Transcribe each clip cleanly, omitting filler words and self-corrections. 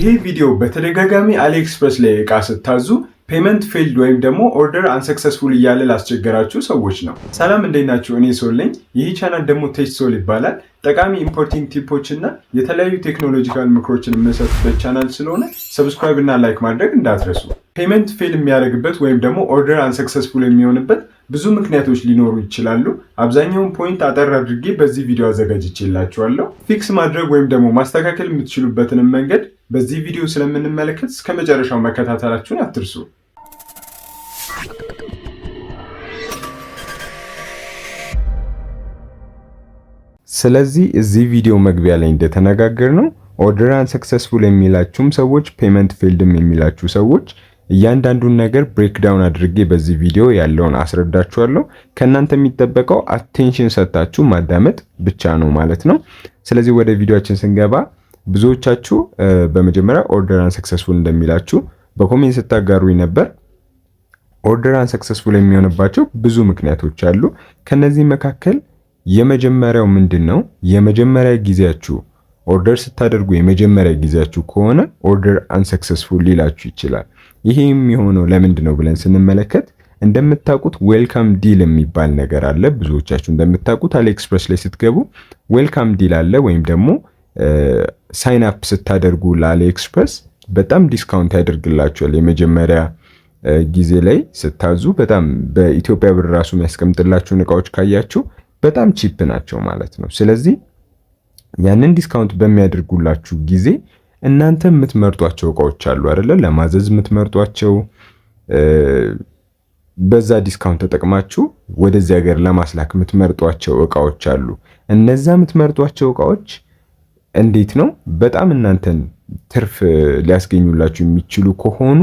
ይሄ ቪዲዮ በተደጋጋሚ አሊኤክስፕረስ ላይ እቃ ስታዙ ፔመንት ፌልድ ወይም ደግሞ ኦርደር አንሰክሰስፉል እያለ ላስቸገራችሁ ሰዎች ነው። ሰላም እንዴት ናችሁ? እኔ ሶል ነኝ። ይህ ቻናል ደግሞ ቴች ሶል ይባላል። ጠቃሚ ኢምፖርቲንግ ቲፖች እና የተለያዩ ቴክኖሎጂካል ምክሮችን የምንሰጥበት ቻናል ስለሆነ ሰብስክራይብ እና ላይክ ማድረግ እንዳትረሱ። ፔመንት ፌል የሚያደርግበት ወይም ደግሞ ኦርደር አንሰክሰስፉል የሚሆንበት ብዙ ምክንያቶች ሊኖሩ ይችላሉ። አብዛኛውን ፖይንት አጠር አድርጌ በዚህ ቪዲዮ አዘጋጅቼላችኋለሁ። ፊክስ ማድረግ ወይም ደግሞ ማስተካከል የምትችሉበትንም መንገድ በዚህ ቪዲዮ ስለምንመለከት እስከ መጨረሻው መከታተላችሁን አትርሱ። ስለዚህ እዚህ ቪዲዮ መግቢያ ላይ እንደተነጋገርነው ኦርደር አንሰክሰስፉል የሚላችሁም ሰዎች ፔመንት ፌልድም የሚላችሁ ሰዎች እያንዳንዱን ነገር ብሬክዳውን አድርጌ በዚህ ቪዲዮ ያለውን አስረዳችኋለሁ። ከእናንተ የሚጠበቀው አቴንሽን ሰጥታችሁ ማዳመጥ ብቻ ነው ማለት ነው። ስለዚህ ወደ ቪዲዮአችን ስንገባ ብዙዎቻችሁ በመጀመሪያ ኦርደር አንሰክሰስፉል እንደሚላችሁ በኮሜንት ስታጋሩኝ ነበር። ኦርደር አንሰክሰስፉል የሚሆንባቸው ብዙ ምክንያቶች አሉ። ከነዚህ መካከል የመጀመሪያው ምንድነው? የመጀመሪያ ጊዜያችሁ ኦርደር ስታደርጉ የመጀመሪያ ጊዜያችሁ ከሆነ ኦርደር አንሰክሰስፉል ሊላችሁ ይችላል። ይሄ የሚሆነው ለምንድነው ብለን ስንመለከት እንደምታውቁት ዌልካም ዲል የሚባል ነገር አለ። ብዙዎቻችሁ እንደምታውቁት አሊኤክስፕረስ ላይ ስትገቡ ዌልካም ዲል አለ። ወይም ደግሞ ሳይን አፕ ስታደርጉ ለአሊኤክስፕረስ በጣም ዲስካውንት ያደርግላችኋል። የመጀመሪያ ጊዜ ላይ ስታዙ በጣም በኢትዮጵያ ብር ራሱ የሚያስቀምጥላችሁን እቃዎች ካያችሁ በጣም ቺፕ ናቸው ማለት ነው። ስለዚህ ያንን ዲስካውንት በሚያደርጉላችሁ ጊዜ እናንተ የምትመርጧቸው እቃዎች አሉ አይደለ? ለማዘዝ የምትመርጧቸው በዛ ዲስካውንት ተጠቅማችሁ ወደዚህ ሀገር ለማስላክ የምትመርጧቸው እቃዎች አሉ። እነዛ የምትመርጧቸው እቃዎች እንዴት ነው በጣም እናንተን ትርፍ ሊያስገኙላችሁ የሚችሉ ከሆኑ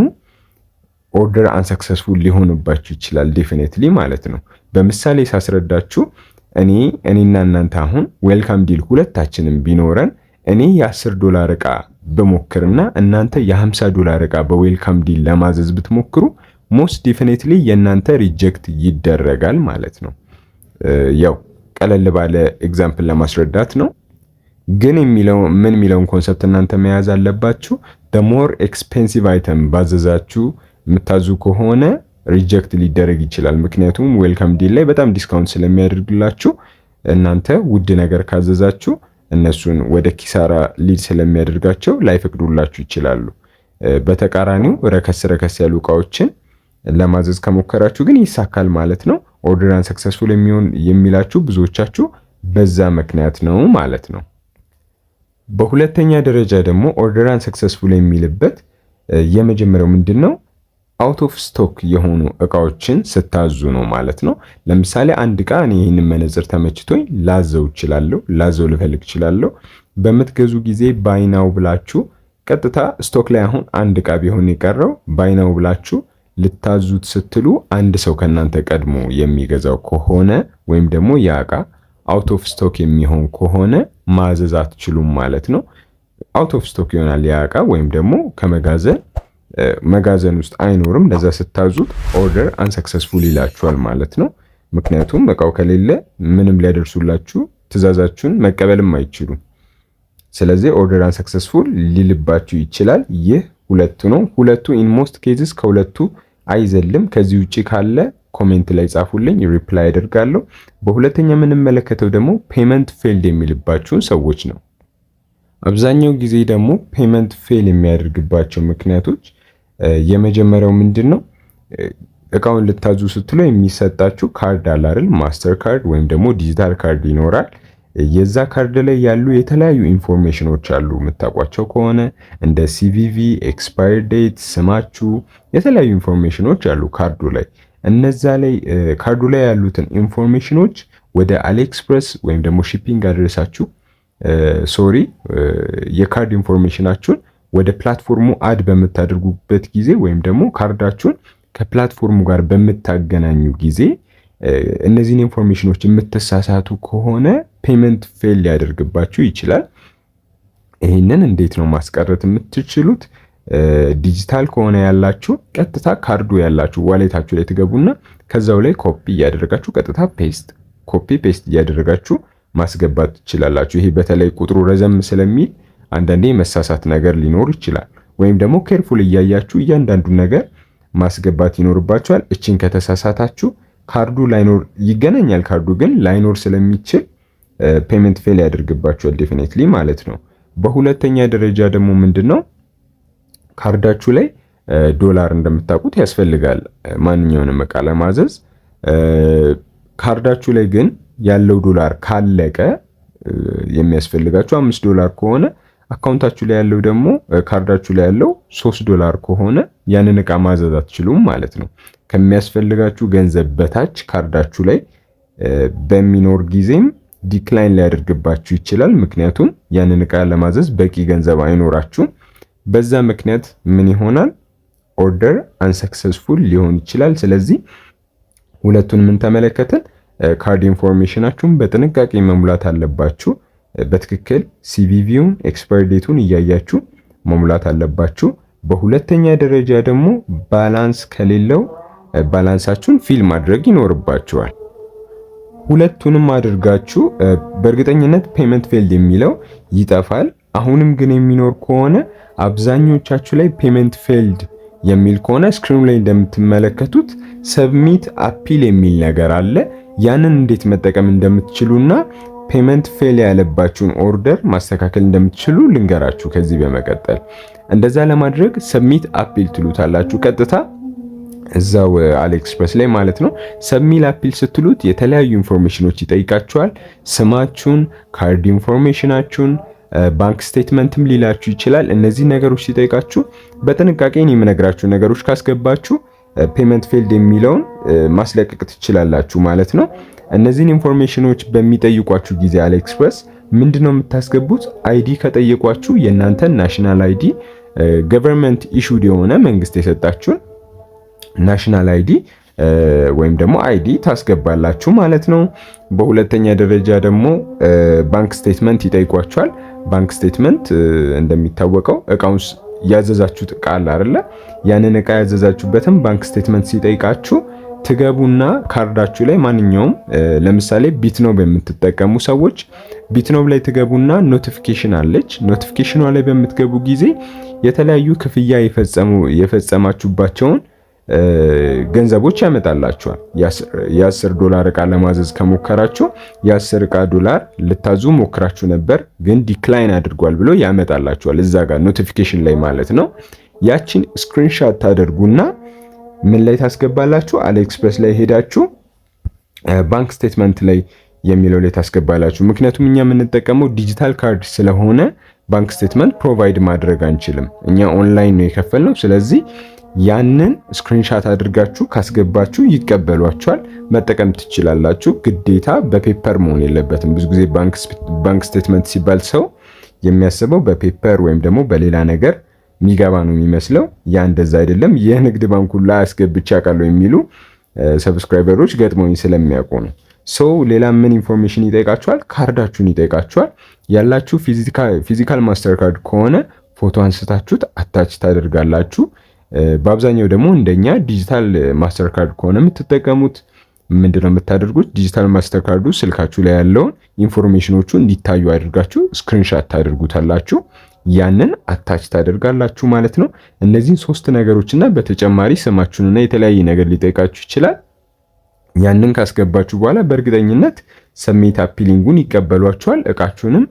ኦርደር አንሰክሰስፉል ሊሆንባችሁ ይችላል ዴፊኔትሊ ማለት ነው። በምሳሌ ሳስረዳችሁ እኔና እናንተ አሁን ዌልካም ዲል ሁለታችንም ቢኖረን እኔ የ$10 እቃ በሞክርና እናንተ የ$50 እቃ በዌልካም ዲል ለማዘዝ ብትሞክሩ ሞስት ዴፊኔትሊ የእናንተ ሪጀክት ይደረጋል ማለት ነው። ያው ቀለል ባለ ኤግዛምፕል ለማስረዳት ነው። ግን ምን የሚለውን ኮንሰፕት እናንተ መያዝ አለባችሁ። the more expensive item ባዘዛችሁ የምታዙ ከሆነ ሪጀክት ሊደረግ ይችላል። ምክንያቱም ዌልካም ዲል ላይ በጣም ዲስካውንት ስለሚያደርግላችሁ እናንተ ውድ ነገር ካዘዛችሁ እነሱን ወደ ኪሳራ ሊድ ስለሚያደርጋቸው ላይፈቅዱላችሁ ይችላሉ። በተቃራኒው ረከስ ያሉ እቃዎችን ለማዘዝ ከሞከራችሁ ግን ይሳካል ማለት ነው። ኦርደር አንሰክሰስፉል የሚላችሁ ብዙዎቻችሁ በዛ ምክንያት ነው ማለት ነው። በሁለተኛ ደረጃ ደግሞ ኦርደር አንሰክሰስፉል የሚልበት የመጀመሪያው ምንድነው? አውት ኦፍ ስቶክ የሆኑ እቃዎችን ስታዙ ነው ማለት ነው። ለምሳሌ አንድ እቃ እኔ ይህንን መነጽር ተመችቶኝ ላዘው ልፈልግ እችላለሁ። በምትገዙ ጊዜ ባይናው ብላችሁ ቀጥታ ስቶክ ላይ አሁን አንድ እቃ ቢሆን የቀረው ባይናው ብላችሁ ልታዙት ስትሉ አንድ ሰው ከናንተ ቀድሞ የሚገዛው ከሆነ ወይም ደግሞ ያ እቃ አውት ኦፍ ስቶክ የሚሆን ከሆነ ማዘዝ አትችሉም ማለት ነው። አውት ኦፍ ስቶክ ይሆናል ያ እቃ ወይም ደግሞ መጋዘን ውስጥ አይኖርም። ለዛ ስታዙት ኦርደር አንሰክሰስፉል ይላችኋል ማለት ነው። ምክንያቱም እቃው ከሌለ ምንም ሊያደርሱላችሁ ትዕዛዛችሁን መቀበልም አይችሉም። ስለዚህ ኦርደር አንሰክሰስፉል ሊልባችሁ ይችላል። ይህ ሁለቱ ነው። ሁለቱ ኢን ሞስት ኬዝስ ከሁለቱ አይዘልም። ከዚህ ውጪ ካለ ኮሜንት ላይ ጻፉልኝ፣ ሪፕላይ አደርጋለሁ። በሁለተኛ የምንመለከተው ደግሞ ፔመንት ፌልድ የሚልባችሁን ሰዎች ነው። አብዛኛው ጊዜ ደግሞ ፔመንት ፌል የሚያደርግባቸው ምክንያቶች የመጀመሪያው ምንድነው? እቃውን ልታዙ ስትሉ የሚሰጣችሁ ካርድ አለ አይደል? ማስተር ካርድ ወይም ደግሞ ዲጂታል ካርድ ይኖራል። የዛ ካርድ ላይ ያሉ የተለያዩ ኢንፎርሜሽኖች አሉ የምታውቋቸው ከሆነ እንደ ሲቪቪ፣ ኤክስፓየር ዴት፣ ስማችሁ፣ የተለያዩ ኢንፎርሜሽኖች አሉ ካርዱ ላይ። እነዛ ላይ ካርዱ ላይ ያሉትን ኢንፎርሜሽኖች ወደ አሊኤክስፕረስ ወይም ደግሞ ሺፒንግ አድረሳችሁ የካርድ ኢንፎርሜሽናችሁን ወደ ፕላትፎርሙ አድ በምታደርጉበት ጊዜ ወይም ደግሞ ካርዳችሁን ከፕላትፎርሙ ጋር በምታገናኙ ጊዜ እነዚህን ኢንፎርሜሽኖች የምትሳሳቱ ከሆነ ፔመንት ፌል ሊያደርግባችሁ ይችላል። ይህንን እንዴት ነው ማስቀረት የምትችሉት? ዲጂታል ከሆነ ያላችሁ ቀጥታ ካርዱ ያላችሁ ዋሌታችሁ ላይ ትገቡና ከዛው ላይ ኮፒ እያደረጋችሁ ቀጥታ ኮፒ ፔስት እያደረጋችሁ ማስገባት ትችላላችሁ። ይሄ በተለይ ቁጥሩ ረዘም ስለሚል አንዳንዴ መሳሳት ነገር ሊኖር ይችላል። ወይም ደግሞ ኬርፉል እያያችሁ እያንዳንዱን ነገር ማስገባት ይኖርባችኋል። እቺን ከተሳሳታችሁ ካርዱ ላይኖር ይገናኛል። ካርዱ ግን ላይኖር ስለሚችል ፔመንት ፌል ያደርግባችኋል ዴፊኔትሊ ማለት ነው። በሁለተኛ ደረጃ ደግሞ ምንድነው ካርዳችሁ ላይ ዶላር እንደምታውቁት ያስፈልጋል ማንኛውንም እቃ ለማዘዝ። ካርዳችሁ ላይ ግን ያለው ዶላር ካለቀ የሚያስፈልጋችሁ $5 ከሆነ አካውንታችሁ ላይ ያለው ደግሞ ካርዳችሁ ላይ ያለው $3 ከሆነ ያንን እቃ ማዘዝ አትችሉም ማለት ነው። ከሚያስፈልጋችሁ ገንዘብ በታች ካርዳችሁ ላይ በሚኖር ጊዜም ዲክላይን ሊያደርግባችሁ ይችላል። ምክንያቱም ያንን እቃ ለማዘዝ በቂ ገንዘብ አይኖራችሁም። በዛ ምክንያት ምን ይሆናል? ኦርደር አንሰክሰስፉል ሊሆን ይችላል። ስለዚህ ሁለቱን ምን ተመለከተን? ካርድ ኢንፎርሜሽናችሁን በጥንቃቄ መሙላት አለባችሁ። በትክክል ሲቪቪውን ኤክስፓየር ዴቱን እያያችሁ መሙላት አለባችሁ። በሁለተኛ ደረጃ ደግሞ ባላንስ ከሌለው ባላንሳችሁን ፊል ማድረግ ይኖርባችኋል። ሁለቱንም አድርጋችሁ በእርግጠኝነት ፔመንት ፌልድ የሚለው ይጠፋል። አሁንም ግን የሚኖር ከሆነ አብዛኞቻችሁ ላይ ፔመንት ፌልድ የሚል ከሆነ ስክሪኑ ላይ እንደምትመለከቱት ሰብሚት አፒል የሚል ነገር አለ። ያንን እንዴት መጠቀም እንደምትችሉና ፔመንት ፌል ያለባችሁን ኦርደር ማስተካከል እንደምትችሉ ልንገራችሁ ከዚህ በመቀጠል። እንደዛ ለማድረግ ሰብሚት አፒል ትሉታላችሁ ቀጥታ እዛው አሊኤክስፕረስ ላይ ማለት ነው። ሰብሚት አፒል ስትሉት የተለያዩ ኢንፎርሜሽኖች ይጠይቃችኋል። ስማችሁን፣ ካርድ ኢንፎርሜሽናችሁን፣ ባንክ ስቴትመንትም ሊላችሁ ይችላል። እነዚህ ነገሮች ሲጠይቃችሁ በጥንቃቄ የምነግራችሁ ነገሮች ካስገባችሁ ፔመንት ፌልድ የሚለውን ማስለቀቅ ትችላላችሁ ማለት ነው። እነዚህን ኢንፎርሜሽኖች በሚጠይቋችሁ ጊዜ አሊኤክስፕረስ ምንድነው የምታስገቡት? አይዲ ከጠየቋችሁ የእናንተን ናሽናል አይዲ ገቨርንመንት ኢሹድ የሆነ መንግስት የሰጣችሁን ናሽናል አይዲ ወይም ደግሞ አይዲ ታስገባላችሁ ማለት ነው። በሁለተኛ ደረጃ ደግሞ ባንክ ስቴትመንት ይጠይቋችኋል። ባንክ ስቴትመንት እንደሚታወቀው እቃውን ያዘዛችሁት እቃ አለ አይደለ? ያንን እቃ ያዘዛችሁበትን ባንክ ስቴትመንት ሲጠይቃችሁ ትገቡና ካርዳችሁ ላይ ማንኛውም ለምሳሌ ቢትኖብ የምትጠቀሙ ሰዎች ቢትኖብ ላይ ትገቡና ኖቲፊኬሽን አለች። ኖቲፊኬሽኗ ላይ በምትገቡ ጊዜ የተለያዩ ክፍያ የፈጸማችሁባቸውን ገንዘቦች ያመጣላችኋል። $10 እቃ ለማዘዝ ከሞከራችሁ የ10 እቃ ዶላር ልታዙ ሞክራችሁ ነበር ግን ዲክላይን አድርጓል ብሎ ያመጣላችኋል እዛ ጋር ኖቲፊኬሽን ላይ ማለት ነው። ያቺን ስክሪንሻት ታደርጉና ምን ላይ ታስገባላችሁ? አሊኤክስፕረስ ላይ ሄዳችሁ ባንክ ስቴትመንት ላይ የሚለው ላይ ታስገባላችሁ። ምክንያቱም እኛ የምንጠቀመው ዲጂታል ካርድ ስለሆነ ባንክ ስቴትመንት ፕሮቫይድ ማድረግ አንችልም። እኛ ኦንላይን ነው የከፈልነው። ስለዚህ ያንን ስክሪንሻት አድርጋችሁ ካስገባችሁ ይቀበሏችኋል፣ መጠቀም ትችላላችሁ። ግዴታ በፔፐር መሆን የለበትም። ብዙ ጊዜ ባንክ ስቴትመንት ሲባል ሰው የሚያስበው በፔፐር ወይም ደግሞ በሌላ ነገር የሚገባ ነው የሚመስለው። ያ እንደዛ አይደለም። የንግድ ባንኩን ላይ አስገብቼ አውቃለሁ የሚሉ ሰብስክራይበሮች ገጥሞኝ ስለሚያውቁ ነው። ሌላ ምን ኢንፎርሜሽን ይጠይቃችኋል? ካርዳችሁን ይጠይቃችኋል። ያላችሁ ፊዚካል ማስተር ካርድ ከሆነ ፎቶ አንስታችሁት አታች ታደርጋላችሁ። በአብዛኛው ደግሞ እንደኛ ዲጂታል ማስተር ካርድ ከሆነ የምትጠቀሙት ምንድነው የምታደርጉት? ዲጂታል ማስተር ካርዱ ስልካችሁ ላይ ያለውን ኢንፎርሜሽኖቹ እንዲታዩ አድርጋችሁ ስክሪንሻት ታደርጉታላችሁ። ያንን አታች ታደርጋላችሁ ማለት ነው። እነዚህን 3 ነገሮችና በተጨማሪ ስማችሁንና የተለያየ ነገር ሊጠይቃችሁ ይችላል። ያንን ካስገባችሁ በኋላ በእርግጠኝነት ሰብሚት አፒሊንጉን ይቀበሏችኋል። እቃችሁንም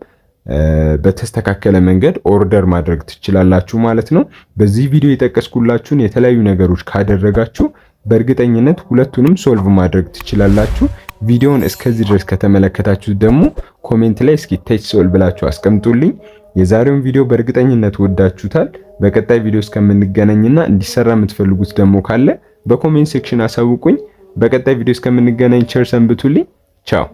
በተስተካከለ መንገድ ኦርደር ማድረግ ትችላላችሁ ማለት ነው። በዚህ ቪዲዮ የጠቀስኩላችሁን የተለያዩ ነገሮች ካደረጋችሁ በእርግጠኝነት ሁለቱንም ሶልቭ ማድረግ ትችላላችሁ። ቪዲዮውን እስከዚህ ድረስ ከተመለከታችሁት ደግሞ ኮሜንት ላይ እስኪ ቴች ሶልቭ ብላችሁ አስቀምጡልኝ። የዛሬውን ቪዲዮ በእርግጠኝነት ወዳችሁታል። በቀጣይ ቪዲዮ እስከምንገናኝና እንዲሰራ የምትፈልጉት ደግሞ ካለ በኮሜንት ሴክሽን አሳውቁኝ። በቀጣይ ቪዲዮ እስከምንገናኝ ቸር ሰንብቱልኝ። ቻው።